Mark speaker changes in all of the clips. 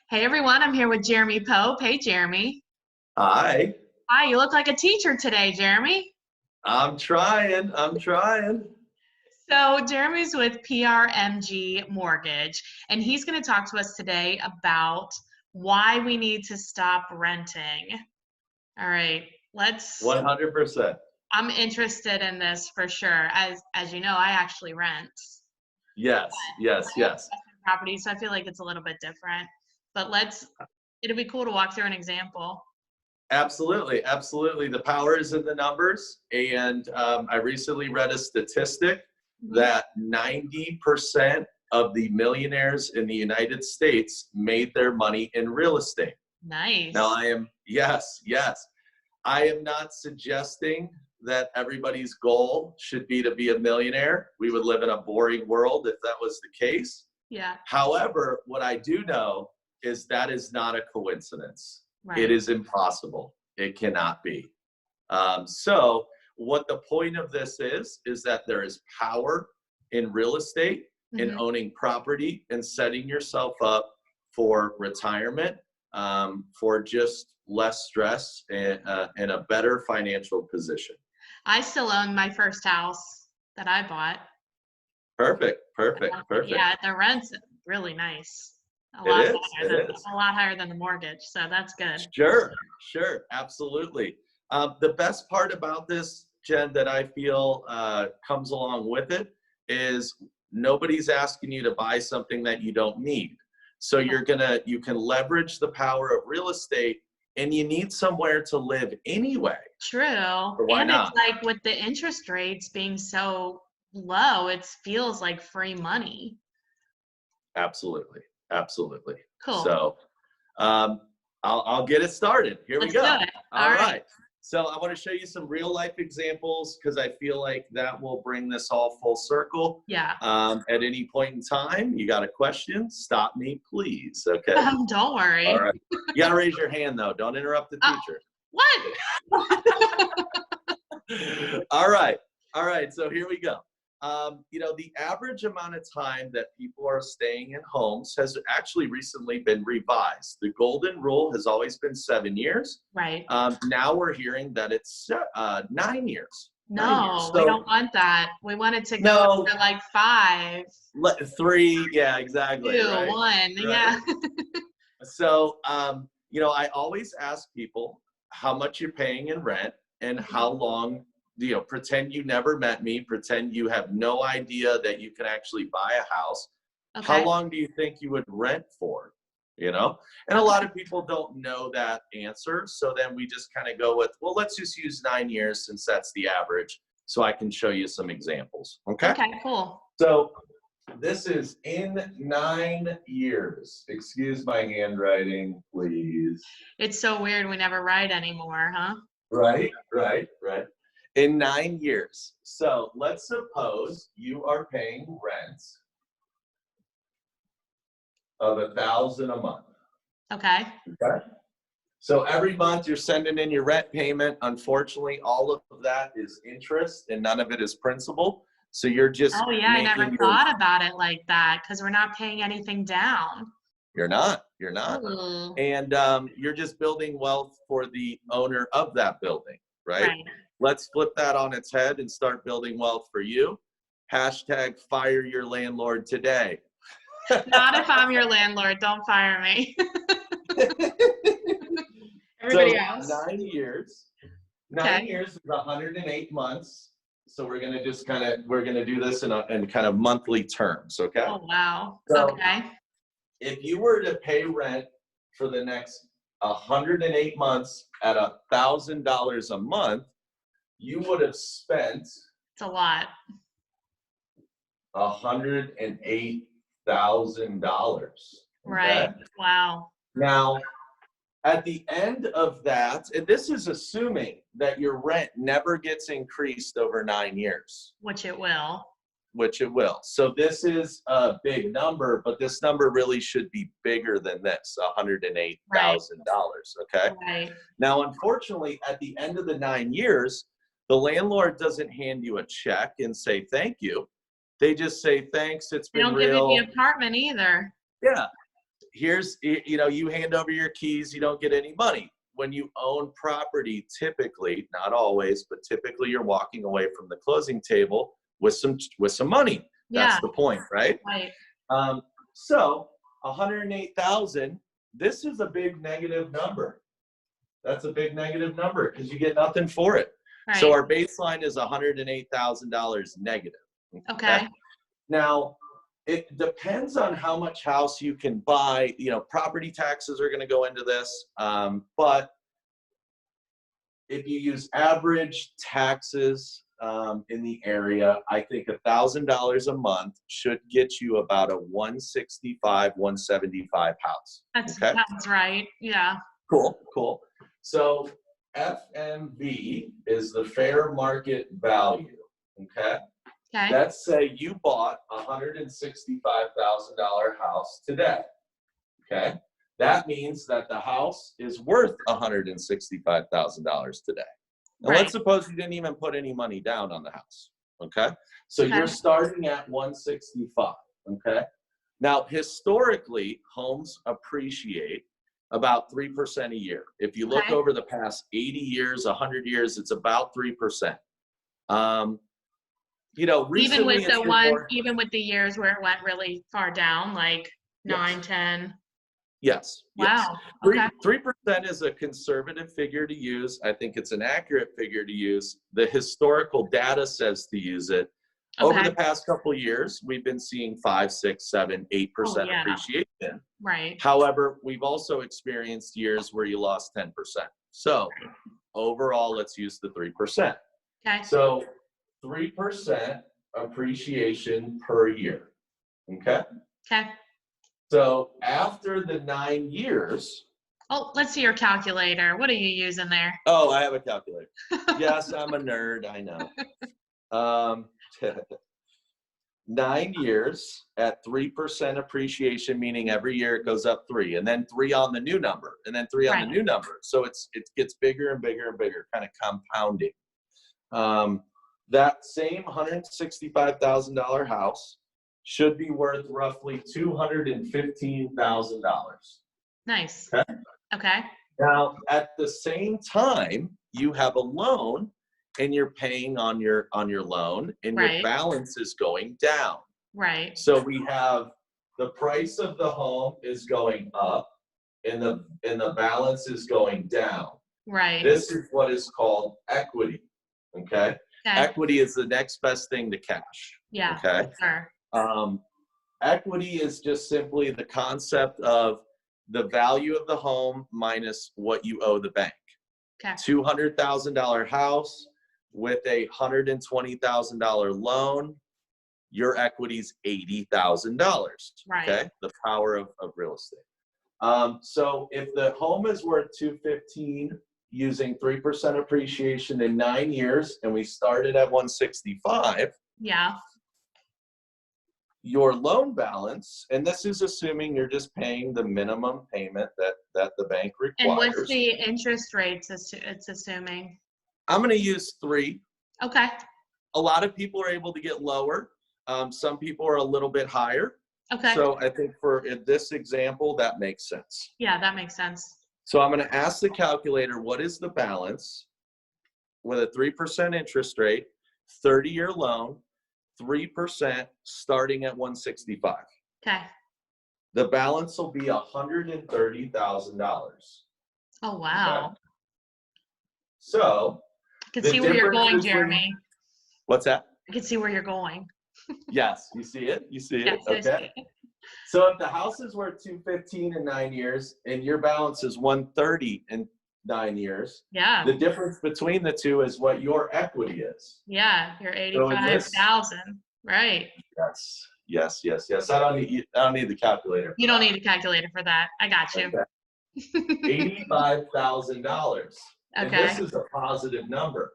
Speaker 1: Hey everyone, I'm here with Jeremy Pope. Hey Jeremy.
Speaker 2: Hi.
Speaker 1: Hi, you look like a teacher today, Jeremy.
Speaker 2: I'm trying. I'm trying.
Speaker 1: So Jeremy's with PRMG Mortgage, and he's going to talk to us today about why we need to stop renting. All right, let's.
Speaker 2: 100%.
Speaker 1: I'm interested in this for sure. As you know, I actually rent.
Speaker 2: Yes, yes,
Speaker 1: I own
Speaker 2: yes.
Speaker 1: investment property, so I feel like it's a little bit different. But it'll be cool to walk through an example.
Speaker 2: Absolutely. Absolutely. The power is in the numbers. And I recently read a statistic that 90% of the millionaires in the United States made their money in real estate.
Speaker 1: Nice.
Speaker 2: Now, yes, yes. I am not suggesting that everybody's goal should be to be a millionaire. We would live in a boring world if that was the case.
Speaker 1: Yeah.
Speaker 2: However, what I do know is that is not a coincidence.
Speaker 1: Right.
Speaker 2: It is impossible. It cannot be. So what the point of this is that there is power in real estate, in owning property and setting yourself up for retirement, for just less stress and a better financial position.
Speaker 1: I still own my first house that I bought.
Speaker 2: Perfect, perfect, perfect.
Speaker 1: Yeah, the rent's really nice. A lot higher than the mortgage, so that's good.
Speaker 2: Sure, sure, absolutely. The best part about this, Jen, that I feel comes along with it is nobody's asking you to buy something that you don't need. So you can leverage the power of real estate, and you need somewhere to live anyway.
Speaker 1: True.
Speaker 2: Why not?
Speaker 1: It's like with the interest rates being so low, it feels like free money.
Speaker 2: Absolutely, absolutely.
Speaker 1: Cool.
Speaker 2: So I'll get it started. Here we go.
Speaker 1: Let's do it.
Speaker 2: All right. So I want to show you some real life examples because I feel like that will bring this all full circle.
Speaker 1: Yeah.
Speaker 2: At any point in time, you got a question, stop me, please. Okay.
Speaker 1: Don't worry.
Speaker 2: All right. You got to raise your hand though. Don't interrupt the teacher.
Speaker 1: What?
Speaker 2: All right. All right. So here we go. The average amount of time that people are staying in homes has actually recently been revised. The golden rule has always been 7 years.
Speaker 1: Right.
Speaker 2: Now we're hearing that it's 9 years.
Speaker 1: No, we don't want that. We want it to go for like 5.
Speaker 2: 3, yeah, exactly.
Speaker 1: 2,
Speaker 2: right,
Speaker 1: 1,
Speaker 2: right.
Speaker 1: yeah.
Speaker 2: So, I always ask people how much you're paying in rent and how long. Pretend you never met me, pretend you have no idea that you can actually buy a house. Okay. How long do you think you would rent for? And a lot of people don't know that answer. So then we just kind of go with, well, let's just use 9 years since that's the average. So I can show you some examples. Okay.
Speaker 1: Okay, cool.
Speaker 2: So this is in 9 years. Excuse my handwriting, please.
Speaker 1: It's so weird. We never write anymore, huh?
Speaker 2: Right. In 9 years. So let's suppose you are paying rent of $1,000 a month.
Speaker 1: Okay.
Speaker 2: So every month you're sending in your rent payment. Unfortunately, all of that is interest and none of it is principal. So you're just
Speaker 1: I never thought about it like that because we're not paying anything down.
Speaker 2: You're not.
Speaker 1: Ooh.
Speaker 2: And you're just building wealth for the owner of that building, right? Let's flip that on its head and start building wealth for you. Hashtag fire your landlord today.
Speaker 1: Not if I'm your landlord. Don't fire me.
Speaker 2: Everybody else. 9 years. 9 years is 108 months. So we're going to just we're going to do this in kind of monthly terms, okay?
Speaker 1: Oh, wow.
Speaker 2: So
Speaker 1: okay.
Speaker 2: If you were to pay rent for the next 108 months at $1,000 a month, you would have spent.
Speaker 1: It's a lot.
Speaker 2: $108,000.
Speaker 1: Right. Wow.
Speaker 2: Now, at the end of that, and this is assuming that your rent never gets increased over 9 years.
Speaker 1: Which it will.
Speaker 2: So this is a big number, but this number really should be bigger than this, $108,000. Okay.
Speaker 1: Right.
Speaker 2: Now, unfortunately, at the end of the 9 years, the landlord doesn't hand you a check and say thank you. They just say thanks. It's been real.
Speaker 1: They don't give you the apartment either.
Speaker 2: Yeah. here's, you hand over your keys, you don't get any money. When you own property, typically, not always, but typically you're walking away from the closing table with some money.
Speaker 1: Yeah.
Speaker 2: That's the point, right?
Speaker 1: Right.
Speaker 2: So 108,000, this is a big negative number. That's a big negative number because you get nothing for it.
Speaker 1: Right.
Speaker 2: So our baseline is $108,000 negative.
Speaker 1: Okay.
Speaker 2: Now, it depends on how much house you can buy. Property taxes are going to go into this. But if you use average taxes in the area, I think $1,000 a month should get you about a 165, 175 house.
Speaker 1: That's right. Yeah.
Speaker 2: Cool. So FMV is the fair market value. Okay. Let's say you bought a $165,000 house today. Okay. That means that the house is worth $165,000 today. And let's suppose you didn't even put any money down on the house. Okay. So you're starting at 165. Okay. Now, historically, homes appreciate about 3% a year. If you look over the past 80 years, 100 years, it's about 3%. Recently
Speaker 1: even with the years where it went really far down, like 9, 10.
Speaker 2: Yes.
Speaker 1: Wow.
Speaker 2: 3% is a conservative figure to use. I think it's an accurate figure to use. The historical data says to use it. Over the past couple of years, we've been seeing 5, 6, 7, 8% appreciation.
Speaker 1: Right.
Speaker 2: However, we've also experienced years where you lost 10%. So overall, let's use the 3%.
Speaker 1: Okay.
Speaker 2: So 3% appreciation per year. Okay.
Speaker 1: Okay.
Speaker 2: So after the 9 years.
Speaker 1: Oh, let's see your calculator. What are you using there?
Speaker 2: Oh, I have a calculator. Yes, I'm a nerd. I know. 9 years at 3% appreciation, meaning every year it goes up 3, and then 3 on the new number, and then 3 on the new number. So it gets bigger and bigger and bigger, kind of compounding. That same $165,000 house should be worth roughly $215,000.
Speaker 1: Nice.
Speaker 2: Okay. Now, at the same time, you have a loan, and you're paying on your loan, and your balance is going down.
Speaker 1: Right.
Speaker 2: So we have the price of the home is going up, and the balance is going down.
Speaker 1: Right.
Speaker 2: This is what is called equity. Okay. Equity is the next best thing to cash.
Speaker 1: Yeah.
Speaker 2: Okay.
Speaker 1: Sure.
Speaker 2: Equity is just simply the concept of the value of the home minus what you owe the bank.
Speaker 1: Okay.
Speaker 2: $200,000 house with a $120,000 loan, your equity's $80,000.
Speaker 1: Right.
Speaker 2: Okay. The power of real estate. So if the home is worth $215,000 using 3% appreciation in 9 years, and we started at 165.
Speaker 1: Yeah.
Speaker 2: Your loan balance, and this is assuming you're just paying the minimum payment that the bank requires.
Speaker 1: And what's the interest rates it's assuming?
Speaker 2: I'm going to use 3.
Speaker 1: Okay.
Speaker 2: A lot of people are able to get lower. Some people are a little bit higher.
Speaker 1: Okay.
Speaker 2: So I think for this example, that makes sense.
Speaker 1: Yeah, that makes sense.
Speaker 2: So I'm going to ask the calculator, what is the balance with a 3% interest rate, 30-year loan, 3% starting at 165.
Speaker 1: Okay.
Speaker 2: The balance will be $130,000.
Speaker 1: Oh, wow.
Speaker 2: Okay. So
Speaker 1: I can see where you're going, Jeremy.
Speaker 2: What's that?
Speaker 1: I can see where you're going.
Speaker 2: Yes, you see it? You see it?
Speaker 1: Yes,
Speaker 2: okay. So if the house is worth $215,000 in 9 years and your balance is $130,000 in 9 years,
Speaker 1: yeah,
Speaker 2: the difference between the two is what your equity is.
Speaker 1: Yeah, your 85,000, right?
Speaker 2: Yes. I don't need the calculator.
Speaker 1: You don't need a calculator for that. I got you.
Speaker 2: Okay. $85,000.
Speaker 1: Okay.
Speaker 2: And this is a positive number.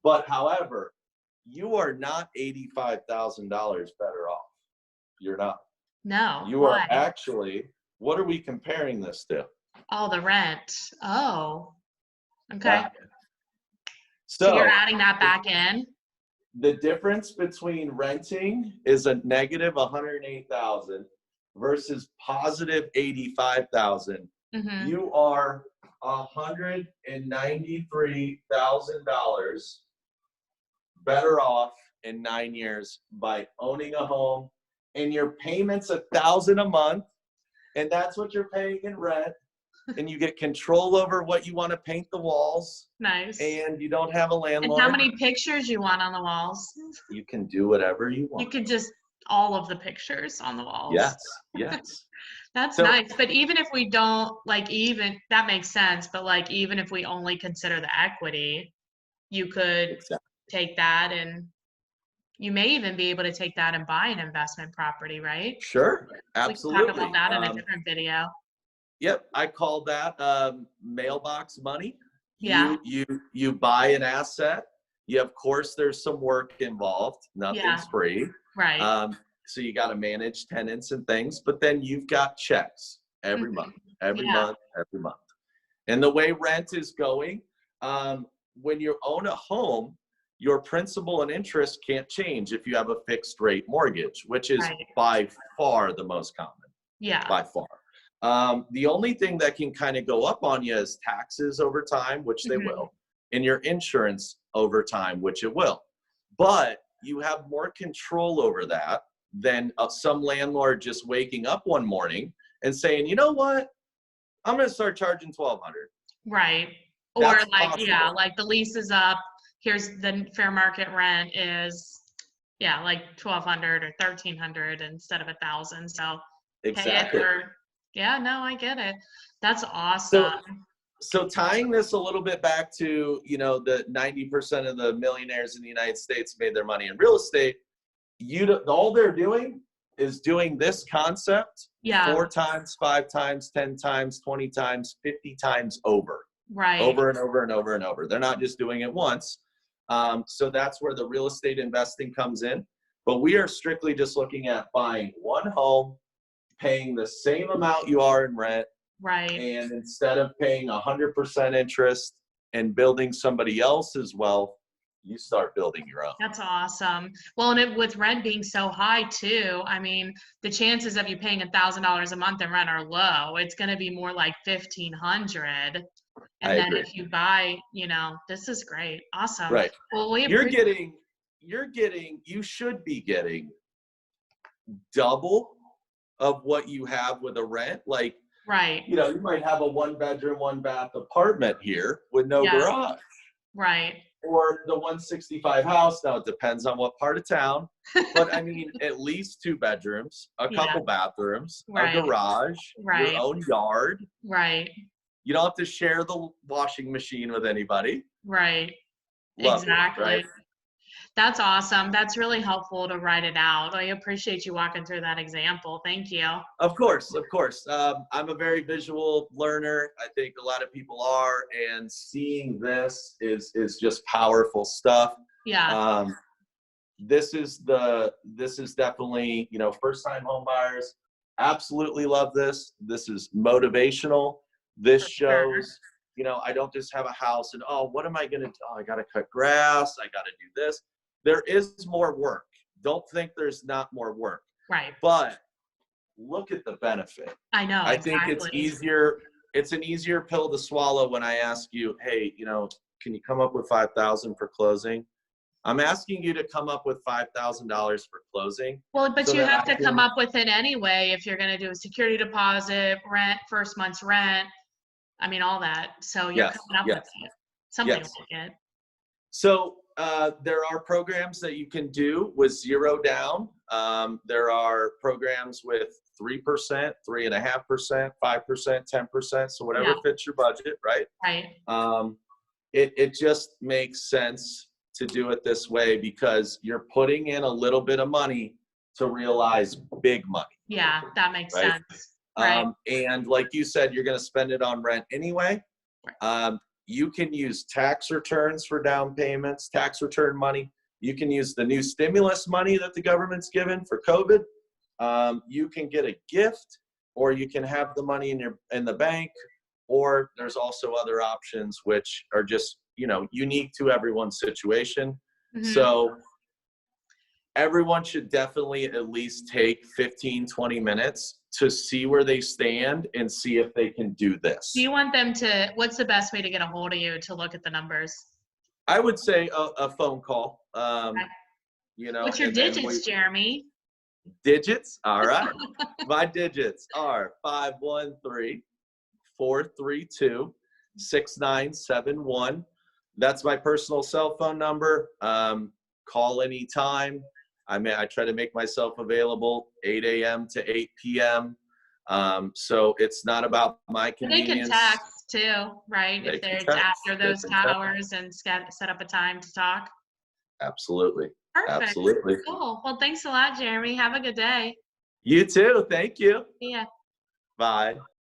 Speaker 2: But however, you are not $85,000 better off. You're not.
Speaker 1: No.
Speaker 2: You are actually, what are we comparing this to?
Speaker 1: Oh, the rent. Oh. Okay.
Speaker 2: So
Speaker 1: you're adding that back in?
Speaker 2: The difference between renting is a negative $108,000 versus positive 85,000,
Speaker 1: Mm-hmm.
Speaker 2: you are $193,000 better off in 9 years by owning a home, and your payments $1,000 a month, and that's what you're paying in rent, and you get control over what you want to paint the walls,
Speaker 1: Nice.
Speaker 2: and you don't have a
Speaker 1: And
Speaker 2: landlord.
Speaker 1: how many pictures you want on the walls?
Speaker 2: You can do whatever you want.
Speaker 1: You could just all of the pictures on the walls.
Speaker 2: Yes, yes.
Speaker 1: That's
Speaker 2: So-
Speaker 1: nice. But even if we don't, like, even that makes sense, but like even if we only consider the equity, you could
Speaker 2: Exactly.
Speaker 1: take that, and you may even be able to take that and buy an investment property, right?
Speaker 2: Sure, absolutely.
Speaker 1: We can talk about that in a different video.
Speaker 2: Yep, I call that mailbox money.
Speaker 1: Yeah.
Speaker 2: You buy an asset. Of course, there's some work involved. Nothing's
Speaker 1: Yeah.
Speaker 2: free.
Speaker 1: Right.
Speaker 2: So you got to manage tenants and things, but then you've got checks every
Speaker 1: Mhm.
Speaker 2: month, every
Speaker 1: Yeah.
Speaker 2: month, every month. And the way rent is going, when you own a home, your principal and interest can't change if you have a fixed rate mortgage, which is
Speaker 1: Right.
Speaker 2: by far the most common,
Speaker 1: Yeah.
Speaker 2: by far. The only thing that can kind of go up on you is taxes over time, which they
Speaker 1: Mhm.
Speaker 2: will, and your insurance over time, which it will. But you have more control over that than some landlord just waking up one morning and saying, you know what, I'm going to start charging $1,200.
Speaker 1: Right. Or
Speaker 2: That's
Speaker 1: like, yeah,
Speaker 2: possible.
Speaker 1: like the lease is up. Here's the fair market rent is, yeah, like 1,200 or 1,300 instead of 1,000. So pay it
Speaker 2: Exactly.
Speaker 1: for, yeah, no, I get it. That's
Speaker 2: So,
Speaker 1: awesome.
Speaker 2: so tying this a little bit back to, the 90% of the millionaires in the United States made their money in real estate. All they're doing is doing this concept
Speaker 1: Yeah.
Speaker 2: 4 times, 5 times, 10 times, 20 times, 50 times over.
Speaker 1: Right.
Speaker 2: Over and over and over and over. They're not just doing it once. So that's where the real estate investing comes in. But we are strictly just looking at buying one home, paying the same amount you are in rent,
Speaker 1: Right.
Speaker 2: and instead of paying 100% interest and building somebody else's wealth, you start building your own.
Speaker 1: That's awesome. Well, and with rent being so high too, I mean, the chances of you paying $1,000 a month in rent are low. It's going to be more like 1,500. And
Speaker 2: I
Speaker 1: then
Speaker 2: agree.
Speaker 1: if you buy, this is great. Awesome.
Speaker 2: Right.
Speaker 1: Well,
Speaker 2: You should be getting double of what you have with a rent. Like,
Speaker 1: right.
Speaker 2: you might have a 1-bedroom, 1-bath apartment here with no
Speaker 1: Yeah.
Speaker 2: garage.
Speaker 1: Right.
Speaker 2: Or the 165 house. Now it depends on what part of town, but I mean, at least 2 bedrooms, a
Speaker 1: Yeah.
Speaker 2: couple bathrooms,
Speaker 1: Right.
Speaker 2: a garage,
Speaker 1: Right.
Speaker 2: your own yard.
Speaker 1: Right.
Speaker 2: You don't have to share the washing machine with anybody.
Speaker 1: Right.
Speaker 2: Lovely,
Speaker 1: Exactly.
Speaker 2: right?
Speaker 1: That's awesome. That's really helpful to write it out. I appreciate you walking through that example. Thank you.
Speaker 2: Of course, of course. I'm a very visual learner. I think a lot of people are, and seeing this is just powerful stuff.
Speaker 1: Yeah.
Speaker 2: This is definitely, first time home buyers absolutely love this. This is motivational. This
Speaker 1: For sure.
Speaker 2: shows, I don't just have a house and, oh, what am I going to do? Oh, I got to cut grass. I got to do this. There is more work. Don't think there's not more work.
Speaker 1: Right.
Speaker 2: But look at the benefit.
Speaker 1: I know.
Speaker 2: I think it's
Speaker 1: exactly.
Speaker 2: easier. It's an easier pill to swallow when I ask you, hey, can you come up with $5,000 for closing? I'm asking you to come up with $5,000 for closing.
Speaker 1: Well, but
Speaker 2: so
Speaker 1: you
Speaker 2: that
Speaker 1: have
Speaker 2: I
Speaker 1: to come
Speaker 2: can-
Speaker 1: up with it anyway if you're going to do a security deposit, rent, first month's rent. I mean, all that. So you're
Speaker 2: Yes,
Speaker 1: coming up
Speaker 2: yes,
Speaker 1: with it. Something
Speaker 2: yes.
Speaker 1: like it.
Speaker 2: So there are programs that you can do with 0 down. There are programs with 3%, 3.5%, 5%, 10%. So whatever
Speaker 1: Yeah.
Speaker 2: fits your budget, right?
Speaker 1: Right.
Speaker 2: It just makes sense to do it this way because you're putting in a little bit of money to realize big money.
Speaker 1: Yeah, that makes
Speaker 2: Right.
Speaker 1: sense. Right.
Speaker 2: And like you said, you're going to spend it on rent anyway. You can use tax returns for down payments, tax return money. You can use the new stimulus money that the government's given for COVID. You can get a gift, or you can have the money in the bank, or there's also other options which are just unique to everyone's situation.
Speaker 1: Mhm.
Speaker 2: So everyone should definitely at least take 15, 20 minutes to see where they stand and see if they can do this.
Speaker 1: Do you want them to, what's the best way to get a hold of you to look at the numbers?
Speaker 2: I would say a phone call.
Speaker 1: Okay.
Speaker 2: You know,
Speaker 1: What's your
Speaker 2: and then
Speaker 1: digits, Jeremy?
Speaker 2: digits? All right. My digits are 513-432-6971. That's my personal cell phone number. Call anytime. I try to make myself available 8 a.m. to 8 p.m. So it's not about my
Speaker 1: They can
Speaker 2: convenience.
Speaker 1: text too, right?
Speaker 2: They
Speaker 1: If
Speaker 2: can
Speaker 1: it's
Speaker 2: text.
Speaker 1: after
Speaker 2: They
Speaker 1: those
Speaker 2: can text.
Speaker 1: hours and set up a time to talk.
Speaker 2: Absolutely.
Speaker 1: Perfect.
Speaker 2: Absolutely.
Speaker 1: Cool. Well, thanks a lot, Jeremy. Have a good day.
Speaker 2: You too. Thank you.
Speaker 1: See ya.
Speaker 2: Bye.